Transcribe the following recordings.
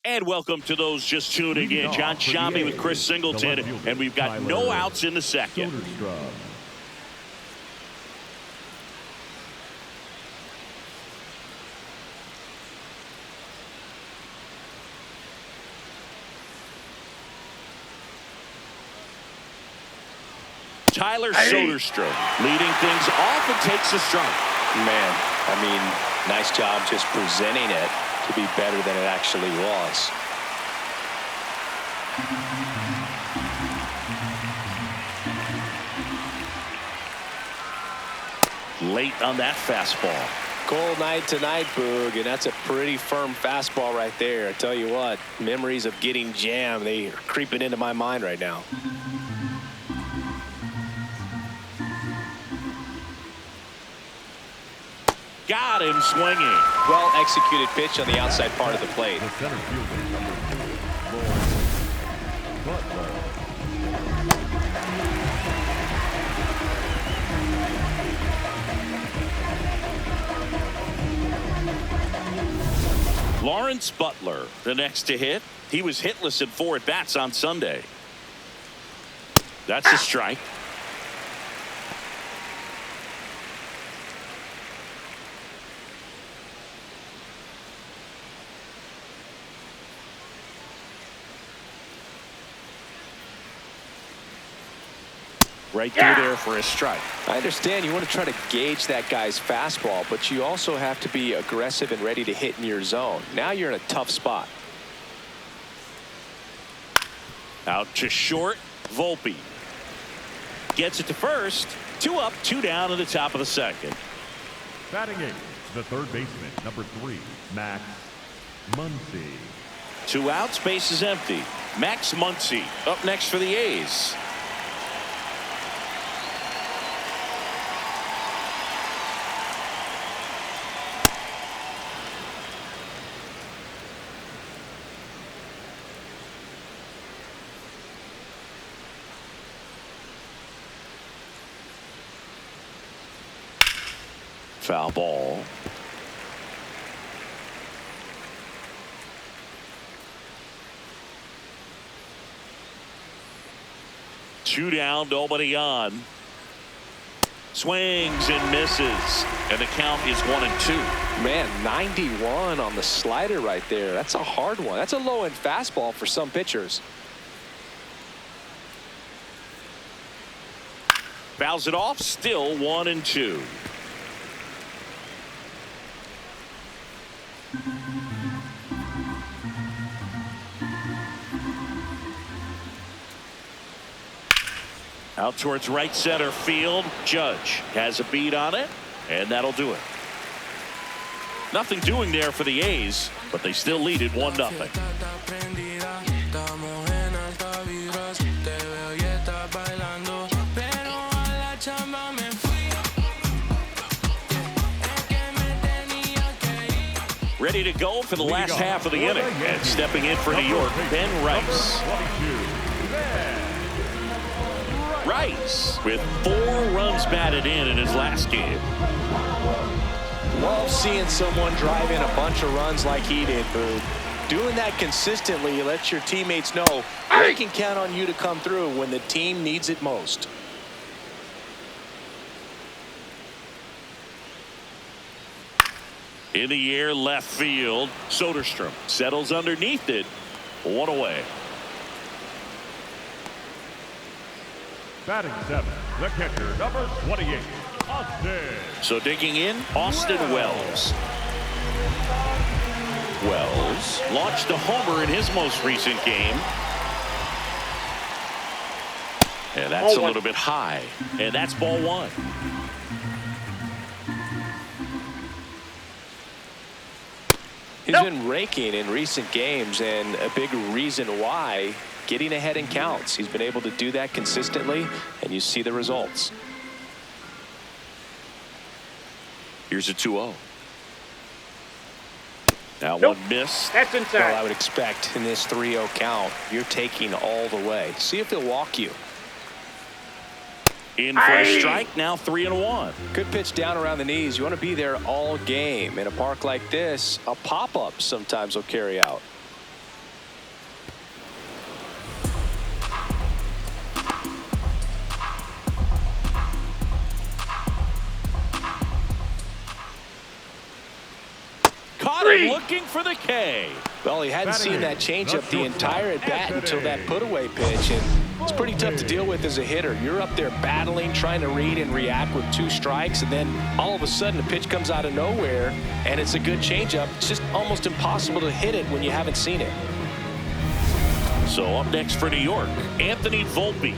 And welcome to those just tuning in. John Shambi with Chris Singleton, and we've got no outs in the second. Tyler Soderstrom leading things off and takes a strike. Man, I mean, nice job just presenting it to be better than it actually was. Late on that fastball. Cold night tonight, Boog, and that's a pretty firm fastball right there. I tell you what, memories of getting jammed, they are creeping into my mind right now. Got him swinging. Well executed pitch on the outside part of the plate. The center fielder, number 2, Lawrence Butler, the next to hit. He was hitless in 4 at-bats on Sunday. That's a strike. Right through there for a strike. I understand you want to try to gauge that guy's fastball, but you also have to be aggressive and ready to hit in your zone. Now you're in a tough spot. Out to short. Volpe gets it to first. 2 up, 2 down in the top of the second. batting 8th, the third baseman, number 3, Max Muncy. 2 outs, base is empty. Max Muncy up next for the A's. Foul ball. Two down, nobody on. Swings and misses, and the count is 1-2. Man, 91 on the slider right there. That's a hard one. That's a low-end fastball for some pitchers. Fouls it off, still 1-2. Out towards right center field. Judge has a beat on it, and that'll do it. Nothing doing there for the A's, but they still lead it 1-0. Ready to go for the last half of the inning, and stepping in for New York, Ben Rice. Rice with 4 runs batted in his last game. Love seeing someone drive in a bunch of runs like he did, Boog. Doing that consistently lets your teammates know they can count on you to come through when the team needs it most. In the air, left field. Soderstrom settles underneath it. 1 away. Batting 7th, the catcher, number 28, Austin. So digging in, Austin Wells. Wells launched a homer in his most recent game. And that's a little bit high. And that's ball 1. He's been raking in recent games, and a big reason why, getting ahead in counts. He's been able to do that consistently, and you see the results. Here's a 2-0. Now one missed. That's inside. Well, I would expect in this 3-0 count, you're taking all the way. See if he'll walk you. In for a strike, now 3-1. Good pitch down around the knees. You want to be there all game. In a park like this, a pop-up sometimes will carry out. looking for the K. Well, he hadn't seen that changeup the entire at bat until that put-away pitch, and it's pretty tough to deal with as a hitter. You're up there battling, trying to read and react with 2 strikes, and then all of a sudden a pitch comes out of nowhere, and it's a good changeup. It's just almost impossible to hit it when you haven't seen it. So up next for New York, Anthony Volpe.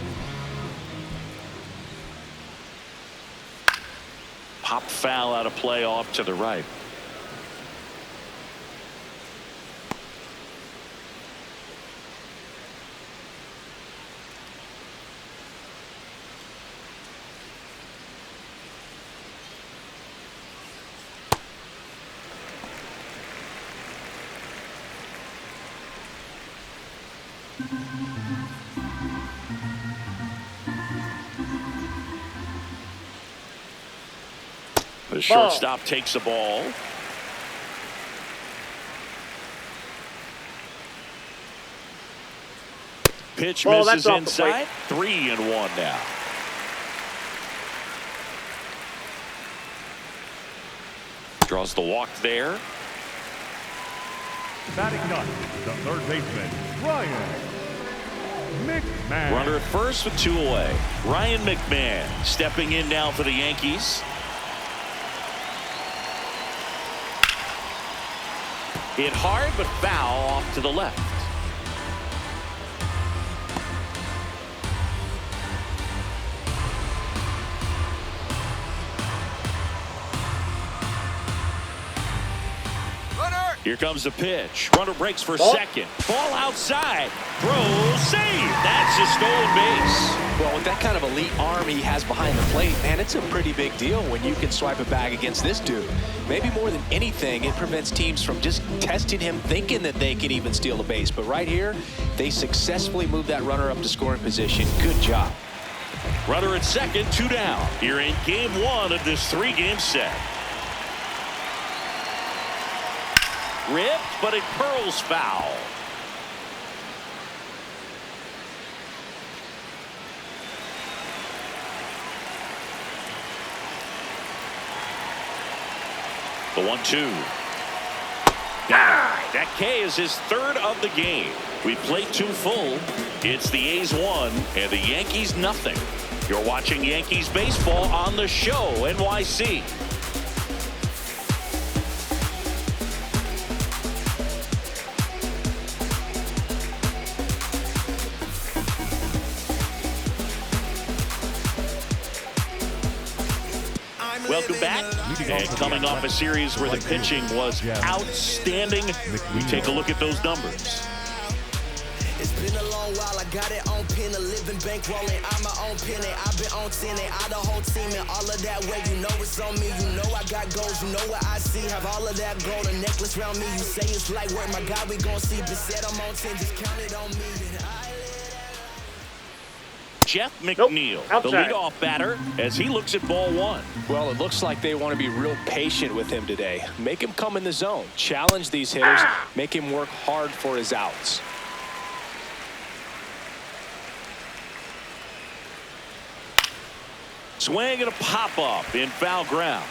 Pop foul out of play off to the right. The shortstop takes the ball. Pitch misses inside. 3-1 now. Draws the walk there. Batting ninth, the third baseman, Ryan McMahon. Runner at first with 2 away. Ryan McMahon stepping in now for the Yankees. Hit hard but foul off to the left. Here comes the pitch. Runner breaks for second. Ball outside. Throw, save. That's a stolen base. Well, with that kind of elite arm he has behind the plate, man, it's a pretty big deal when you can swipe a bag against this dude. Maybe more than anything, it prevents teams from just testing him, thinking that they can even steal a base. But right here, they successfully moved that runner up to scoring position. Good job. Runner at second, 2 down. Here in game 1 of this 3-game set. Ripped, but it curls foul. The 1-2. That K is his 3rd of the game. We played 2 full. It's the A's 1 and the Yankees nothing. You're watching Yankees baseball on the Show NYC. Welcome back. And coming off a series where the pitching was outstanding, we take a look at those numbers. It's been a long while. I got it on pin, a living bankrolling. I'm my own penny. I've been on 10 and I the whole team and all of that way. You know it's on me. You know I got goals. You know what I see. Have all of that gold, a necklace around me. You say it's like work. My God, we gon' see. But said I'm on 10. Just count it on me. Jeff McNeil, the leadoff batter, as he looks at ball 1. Well, it looks like they want to be real patient with him today. Make him come in the zone. Challenge these hitters. Make him work hard for his outs. Swing and a pop-up in foul ground.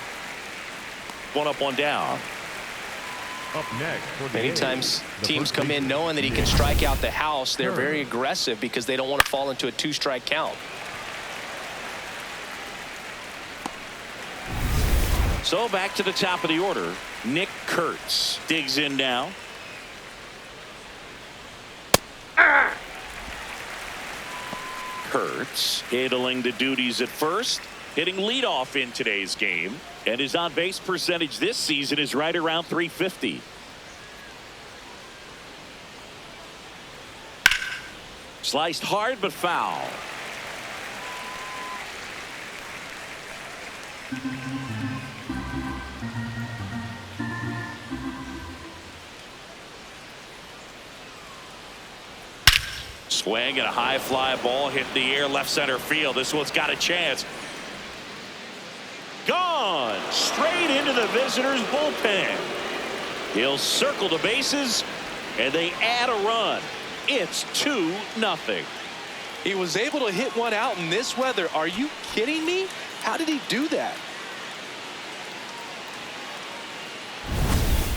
1 up, 1 down. Up next for the Many times teams come in knowing that he can strike out the house. They're very aggressive because they don't want to fall into a 2-strike count. So back to the top of the order. Nick Kurtz digs in now. Kurtz handling the duties at first, hitting leadoff in today's game, and his on-base percentage this season is right around .350. Sliced hard but foul. Swing and a high fly ball hit the air left center field. This one's got a chance. Gone straight into the visitors' bullpen. He'll circle the bases and they add a run. It's 2-0. He was able to hit one out in this weather. Are you kidding me? How did he do that?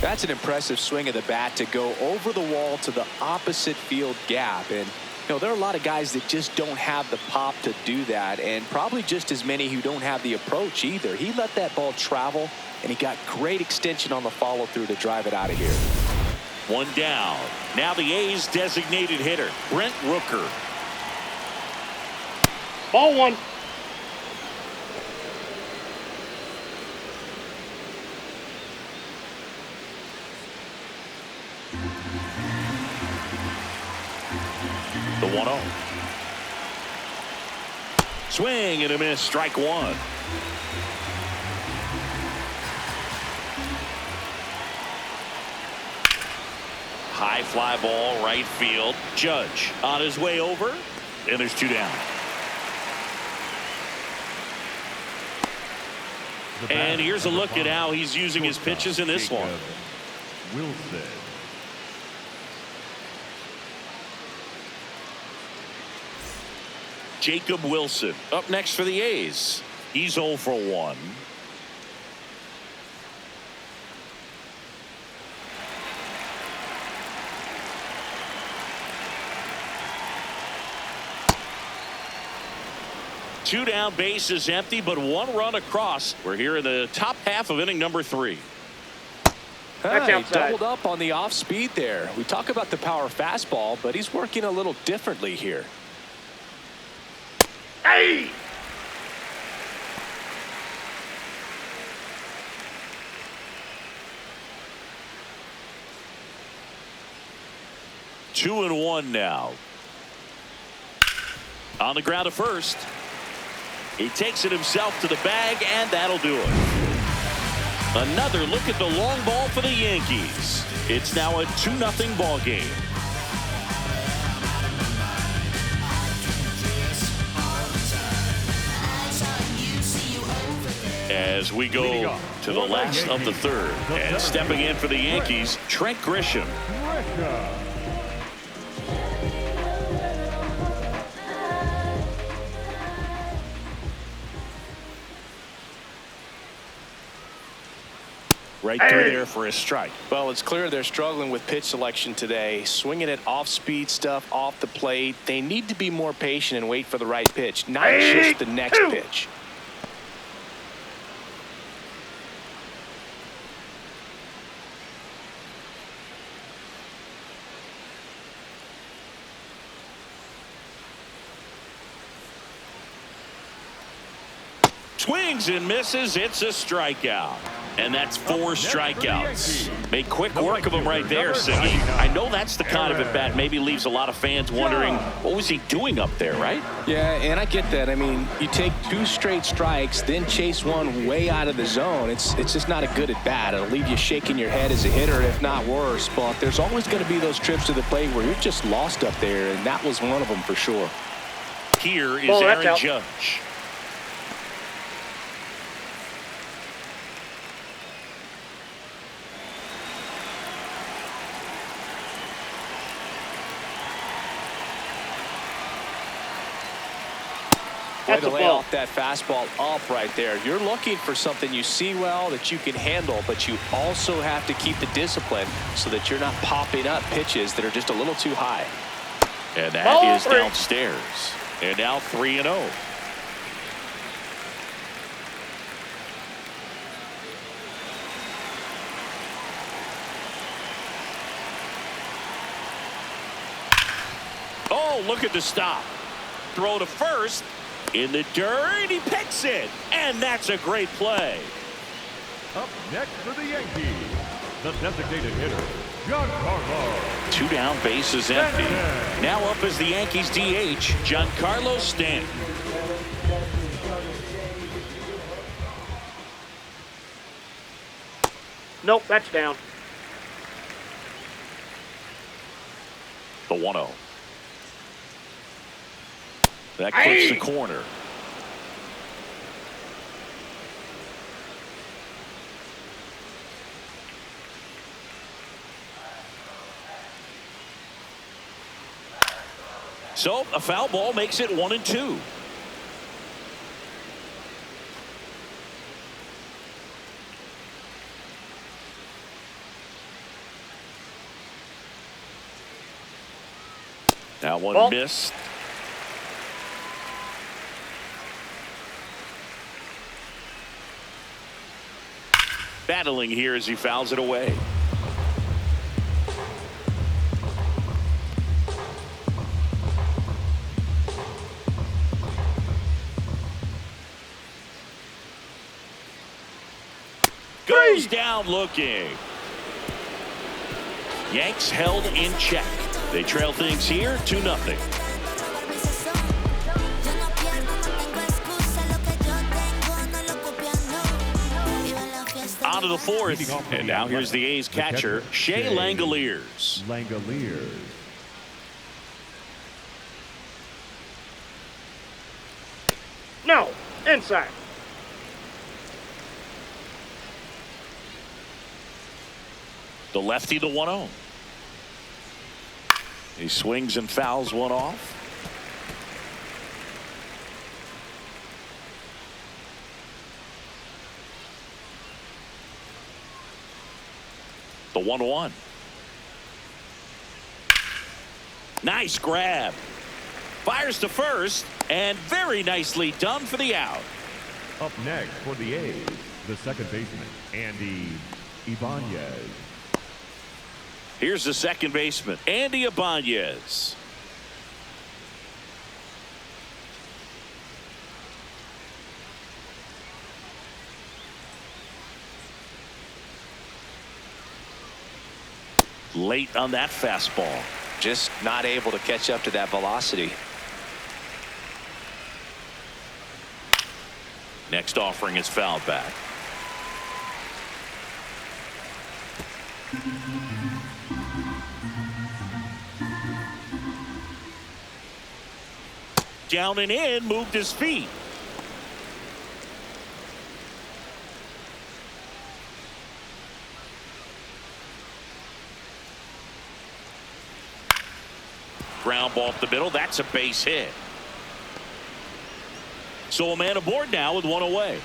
That's an impressive swing of the bat to go over the wall to the opposite field gap. And, there are a lot of guys that just don't have the pop to do that, and probably just as many who don't have the approach either. He let that ball travel, and he got great extension on the follow-through to drive it out of here. One down. Now the A's designated hitter, Brent Rooker. Ball one. The 1-0. Swing and a miss, strike one. High fly ball, right field. Judge on his way over, and there's two down. And here's a look at how he's using his pitches in this one. Wilson. Jacob Wilson up next for the A's. He's 0 for 1. Two down, base is empty, but one run across. We're here in the top half of inning number 3. That's He outside. doubled up on the off speed there. We talk about the power fastball, but he's working a little differently here. Hey! Two and one now. On the ground to first. He takes it himself to the bag, and that'll do it. Another look at the long ball for the Yankees. It's now a 2-0 ball game. As we go to the last of the third, and stepping in for the Yankees, Trent Grisham. Right through there for a strike. Well, it's clear they're struggling with pitch selection today. Swinging it off-speed stuff off the plate. They need to be more patient and wait for the right pitch, not just the next pitch. Swings and misses. It's a strikeout. And that's 4 strikeouts. Made quick work of him right there, Siggy. I know that's the kind of at-bat maybe leaves a lot of fans wondering, what was he doing up there, right? Yeah, and I get that. I mean, you take 2 straight strikes, then chase one way out of the zone. It's just not a good at-bat. It'll leave you shaking your head as a hitter, if not worse. But there's always going to be those trips to the plate where you're just lost up there, and that was one of them for sure. Here is Aaron Judge. Way to lay off that fastball up right there. You're looking for something you see well that you can handle, but you also have to keep the discipline so that you're not popping up pitches that are just a little too high. And that is downstairs. And now 3-0. Oh, look at the stop. Throw to first. In the dirt, he picks it. And that's a great play. Up next for the Yankees, the designated hitter, Giancarlo. 2 down, base is empty. Now up as the Yankees DH, Giancarlo Stanton. Nope, that's down. The 1-0. That clips the corner. So a foul ball makes it 1-2. That one Ball. missed. Battling here as he fouls it away. Goes down looking. Yanks held in check. They trail things here 2-0. On to the fourth, and now here's the A's catcher, Shea Langoliers. No. Inside. The lefty, the 1-0. He swings and fouls one off. The 1-1. Nice grab. Fires to first, and very nicely done for the out. Up next for the A's, the second baseman, Andy Ibanez. Here's the second baseman, Andy Ibanez. Late on that fastball. Just not able to catch up to that velocity. Next offering is fouled back. Down and in, moved his feet. Ground ball up the middle. That's a base hit. So a man aboard now with one away.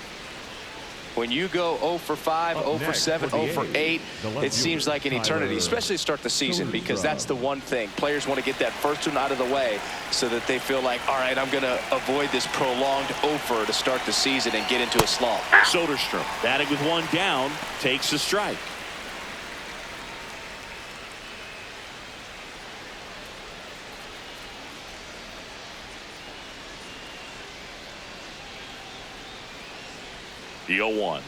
When you go 0 for 5, 0 for 7, 0 for 8, it seems like an eternity, especially to start the season, because that's the one thing. Players want to get that first one out of the way so that they feel like, all right, I'm going to avoid this prolonged 0 for to start the season and get into a slump. Soderstrom batting with one down, takes a strike. The 0-1.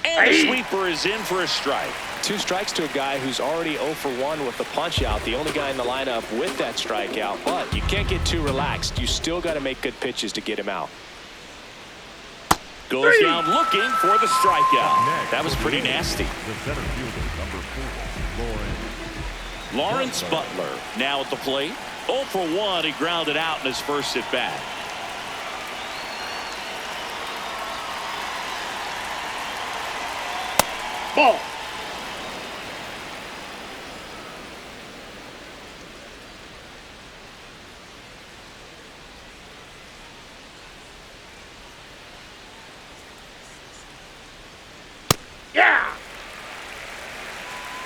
And the sweeper is in for a strike. 2 strikes to a guy who's already 0 for 1 with the punch out. The only guy in the lineup with that strikeout. But you can't get too relaxed. You still got to make good pitches to get him out. Goes down looking for the strikeout. That was pretty nasty. The center fielder, number 4, Lawrence Butler now at the plate. 0 for 1. He grounded out in his first at bat. Ball. Yeah.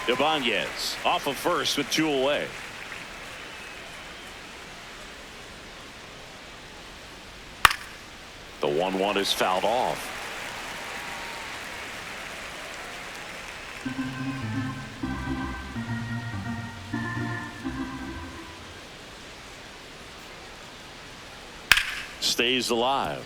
Ibanez off of first with 2 away. The 1-1 is fouled off. Stays alive.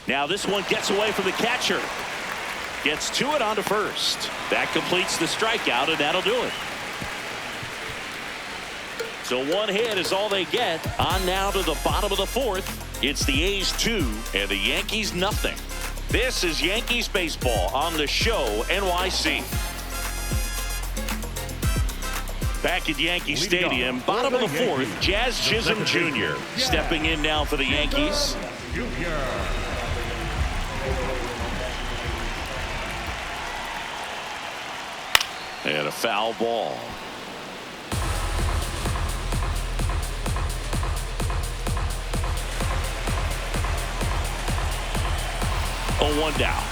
Now this one gets away from the catcher. Gets to it onto first. That completes the strikeout, and that'll do it. So 1 hit is all they get. On now to the bottom of the 4th. It's the A's 2 and the Yankees nothing. This is Yankees baseball on the show NYC. Back at Yankee Stadium, bottom of the 4th, Jazz Chisholm Jr. stepping in now for the Yankees. And a foul ball. 1 down.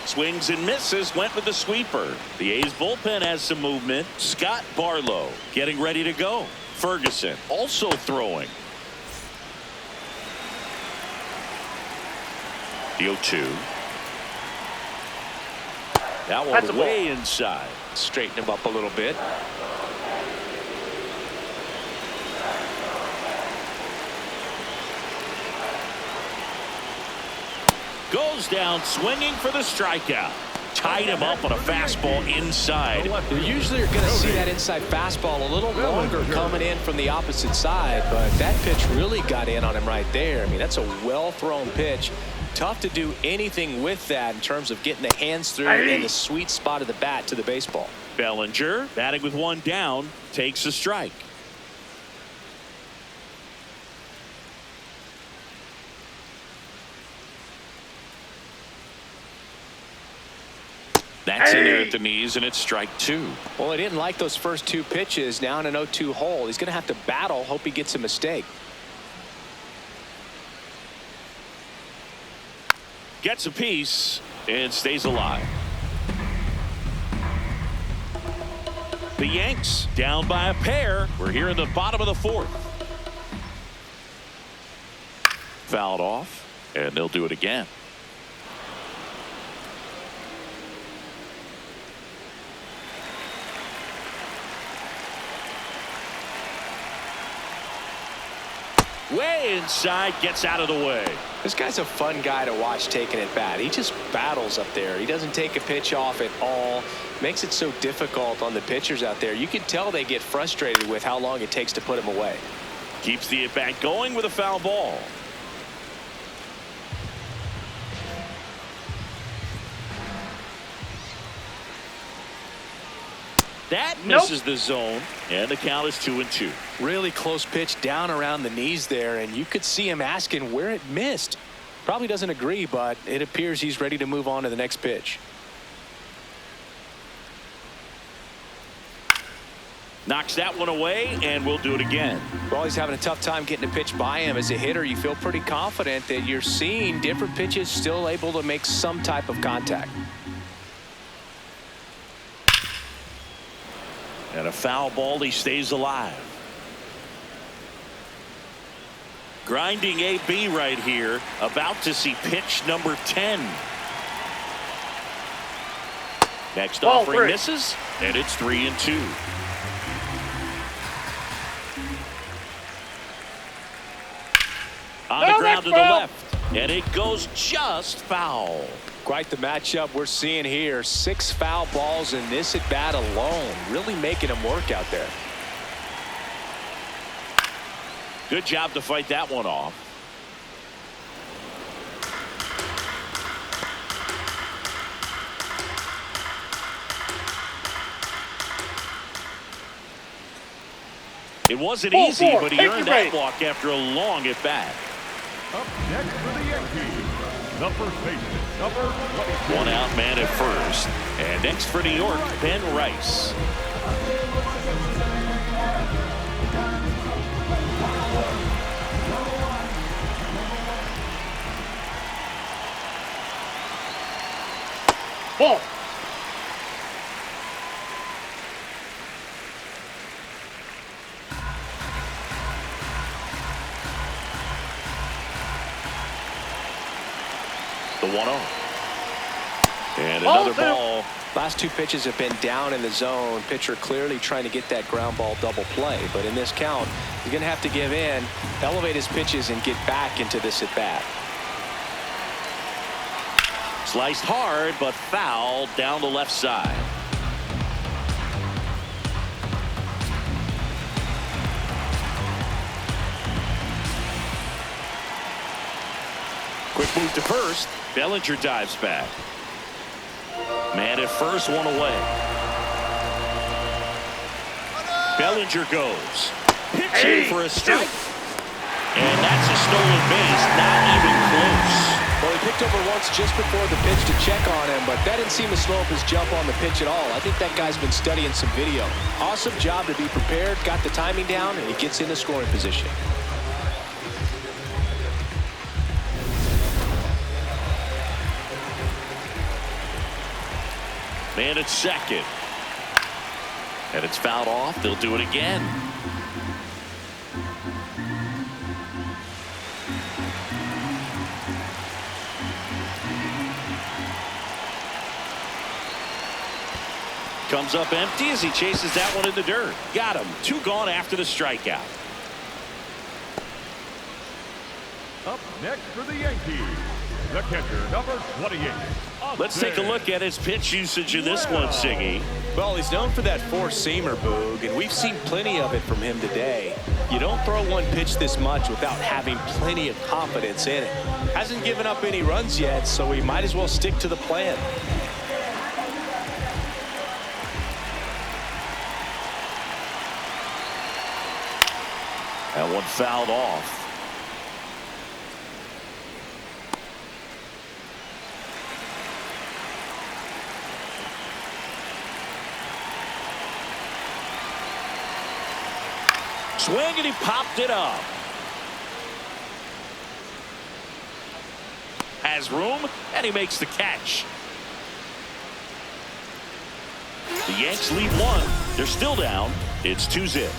Swings and misses, went with the sweeper. The A's bullpen has some movement. Scott Barlow getting ready to go. Ferguson also throwing. The 0-2. That That's a one ball. way inside. Straighten him up a little bit. Goes down swinging for the strikeout. Tied him up on a fastball inside. You usually are going to see that inside fastball a little longer coming in from the opposite side, but that pitch really got in on him right there. I mean, that's a well-thrown pitch. Tough to do anything with that in terms of getting the hands through in the sweet spot of the bat to the baseball. Bellinger batting with 1 down takes a strike. That's in there at the knees, and it's strike 2. Well, he didn't like those first 2 pitches. Now in an 0-2 hole, he's going to have to battle, hope he gets a mistake. Gets a piece and stays alive. The Yanks down by a pair. We're here in the bottom of the 4th. Fouled off, and they'll do it again. Way inside, gets out of the way. This guy's a fun guy to watch taking at bat. He just battles up there. He doesn't take a pitch off at all. Makes it so difficult on the pitchers out there. You can tell they get frustrated with how long it takes to put him away. Keeps the at-bat going with a foul ball. That misses the zone, and the count is 2-2. Really close pitch down around the knees there, and you could see him asking where it missed. Probably doesn't agree, but it appears he's ready to move on to the next pitch. Knocks that one away, and we'll do it again. Well, he's having a tough time getting a pitch by him. As a hitter, you feel pretty confident that you're seeing different pitches still able to make some type of contact. And a foul ball, he stays alive. Grinding AB right here, about to see pitch number 10. Next Ball offering 3. misses, and it's 3-2. On the ground to the left, and it goes just foul. Quite the matchup we're seeing here. 6 foul balls in this at bat alone, really making him work out there. Good job to fight that one off. It wasn't easy, but he earned that walk after a long at bat. Up next for the Yankees, the first baseman, number 22. One out man at first. And next for New York, Ben Rice. Ball. The 1-0. And another ball. Last 2 pitches have been down in the zone. Pitcher clearly trying to get that ground ball double play. But in this count, he's going to have to give in, elevate his pitches, and get back into this at bat. Sliced hard, but foul down the left side. Quick move to first. Bellinger dives back. Man at first, one away. Bellinger goes. Pitching for a strike. And that's a stolen base. Not even close. Well, he picked over once just before the pitch to check on him, but that didn't seem to slow up his jump on the pitch at all. I think that guy's been studying some video. Awesome job to be prepared, got the timing down, and he gets into scoring position. Man at second. And it's fouled off. They'll do it again. Comes up empty as he chases that one in the dirt. Got him. 2 gone after the strikeout. Up next for the Yankees, the catcher, number 28. Let's take a look at his pitch usage in this one, Siggy. Well, he's known for that four-seamer, Boog, and we've seen plenty of it from him today. You don't throw one pitch this much without having plenty of confidence in it. Hasn't given up any runs yet, so we might as well stick to the plan. That one fouled off. Swing and he popped it up. Has room and he makes the catch. The Yanks lead 1. They're still down. It's 2-zip.